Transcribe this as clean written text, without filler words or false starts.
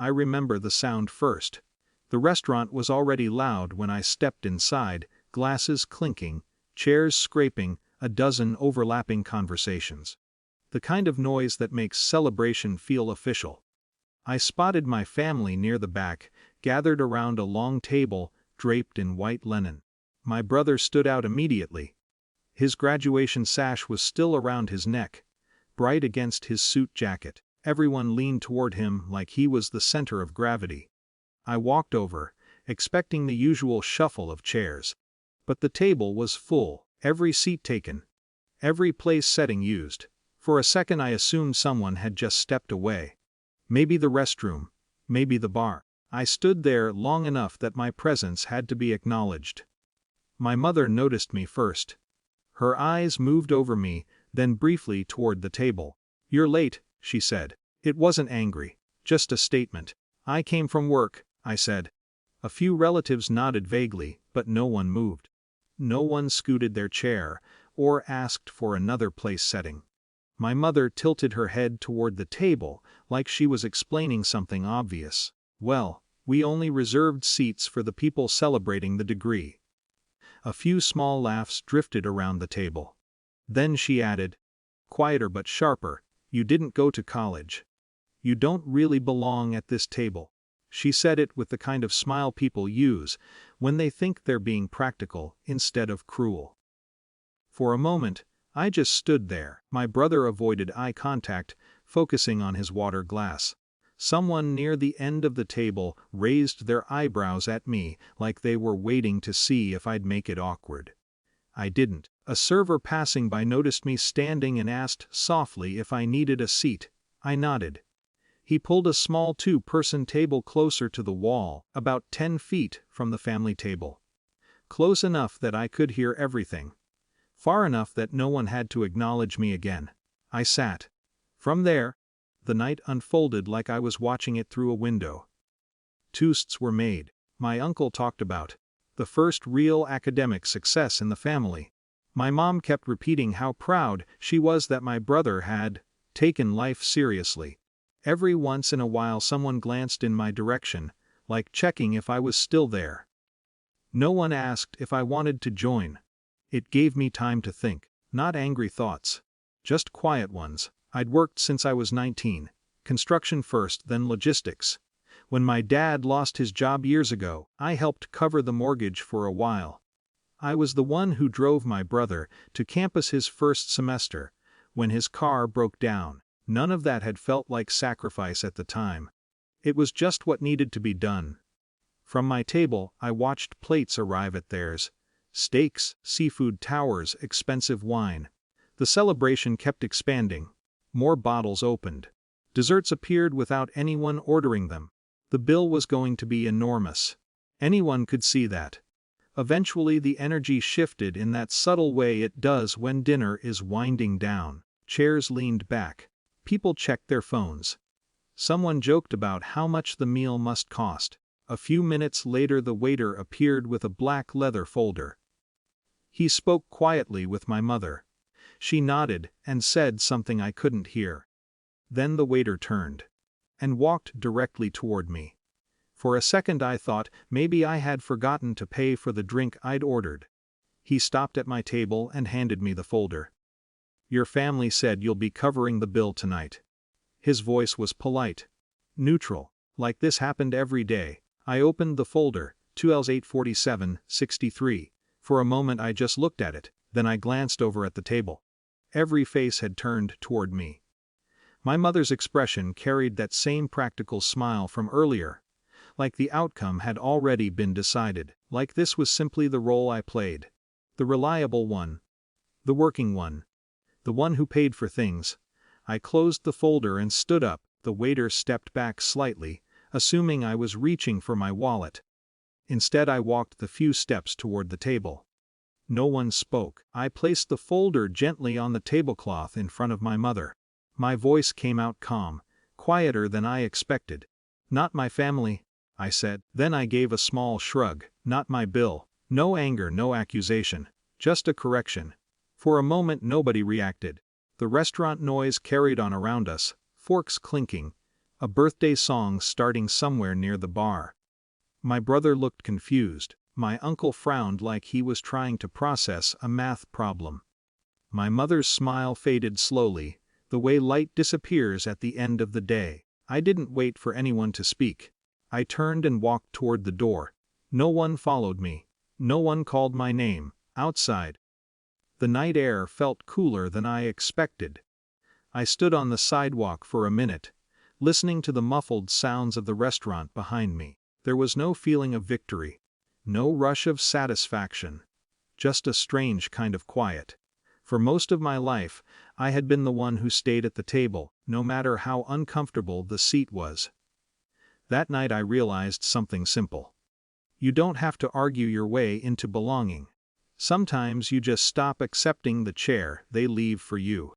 I remember the sound first. The restaurant was already loud when I stepped inside, glasses clinking, chairs scraping, a dozen overlapping conversations. The kind of noise that makes celebration feel official. I spotted my family near the back, gathered around a long table, draped in white linen. My brother stood out immediately. His graduation sash was still around his neck, bright against his suit jacket. Everyone leaned toward him like he was the center of gravity. I walked over, expecting the usual shuffle of chairs. But the table was full, every seat taken, every place setting used. For a second I assumed someone had just stepped away. Maybe the restroom, maybe the bar. I stood there long enough that my presence had to be acknowledged. My mother noticed me first. Her eyes moved over me, then briefly toward the table. "You're late," she said. It wasn't angry, just a statement. "I came from work," I said. A few relatives nodded vaguely, but no one moved. No one scooted their chair, or asked for another place setting. My mother tilted her head toward the table, like she was explaining something obvious. "Well, we only reserved seats for the people celebrating the degree." A few small laughs drifted around the table. Then she added, quieter but sharper, "You didn't go to college. You don't really belong at this table." She said it with the kind of smile people use when they think they're being practical instead of cruel. For a moment, I just stood there. My brother avoided eye contact, focusing on his water glass. Someone near the end of the table raised their eyebrows at me like they were waiting to see if I'd make it awkward. I didn't. A server passing by noticed me standing and asked softly if I needed a seat. I nodded. He pulled a small two-person table closer to the wall, about 10 feet from the family table. Close enough that I could hear everything. Far enough that no one had to acknowledge me again. I sat. From there, the night unfolded like I was watching it through a window. Toasts were made. My uncle talked about the first real academic success in the family. My mom kept repeating how proud she was that my brother had taken life seriously. Every once in a while someone glanced in my direction, like checking if I was still there. No one asked if I wanted to join. It gave me time to think. Not angry thoughts. Just quiet ones. I'd worked since I was 19. Construction first, then logistics. When my dad lost his job years ago, I helped cover the mortgage for a while. I was the one who drove my brother to campus his first semester, when his car broke down. None of that had felt like sacrifice at the time. It was just what needed to be done. From my table, I watched plates arrive at theirs. Steaks, seafood towers, expensive wine. The celebration kept expanding. More bottles opened. Desserts appeared without anyone ordering them. The bill was going to be enormous. Anyone could see that. Eventually the energy shifted in that subtle way it does when dinner is winding down. Chairs leaned back. People checked their phones. Someone joked about how much the meal must cost. A few minutes later the waiter appeared with a black leather folder. He spoke quietly with my mother. She nodded and said something I couldn't hear. Then the waiter turned and walked directly toward me. For a second I thought maybe I had forgotten to pay for the drink I'd ordered. He stopped at my table and handed me the folder. "Your family said you'll be covering the bill tonight." His voice was polite, neutral, like this happened every day. I opened the folder, 2Ls 847-63. For a moment I just looked at it, then I glanced over at the table. Every face had turned toward me. My mother's expression carried that same practical smile from earlier, like the outcome had already been decided, like this was simply the role I played. The reliable one. The working one. The one who paid for things. I closed the folder and stood up. The waiter stepped back slightly, assuming I was reaching for my wallet. Instead I walked the few steps toward the table. No one spoke. I placed the folder gently on the tablecloth in front of my mother. My voice came out calm, quieter than I expected. "Not my family," I said. Then I gave a small shrug. "Not my bill." No anger, no accusation. Just a correction. For a moment nobody reacted. The restaurant noise carried on around us, forks clinking, a birthday song starting somewhere near the bar. My brother looked confused, my uncle frowned like he was trying to process a math problem. My mother's smile faded slowly, the way light disappears at the end of the day. I didn't wait for anyone to speak. I turned and walked toward the door. No one followed me. No one called my name. Outside, the night air felt cooler than I expected. I stood on the sidewalk for a minute, listening to the muffled sounds of the restaurant behind me. There was no feeling of victory, no rush of satisfaction, just a strange kind of quiet. For most of my life, I had been the one who stayed at the table, no matter how uncomfortable the seat was. That night I realized something simple. You don't have to argue your way into belonging. Sometimes you just stop accepting the chair they leave for you.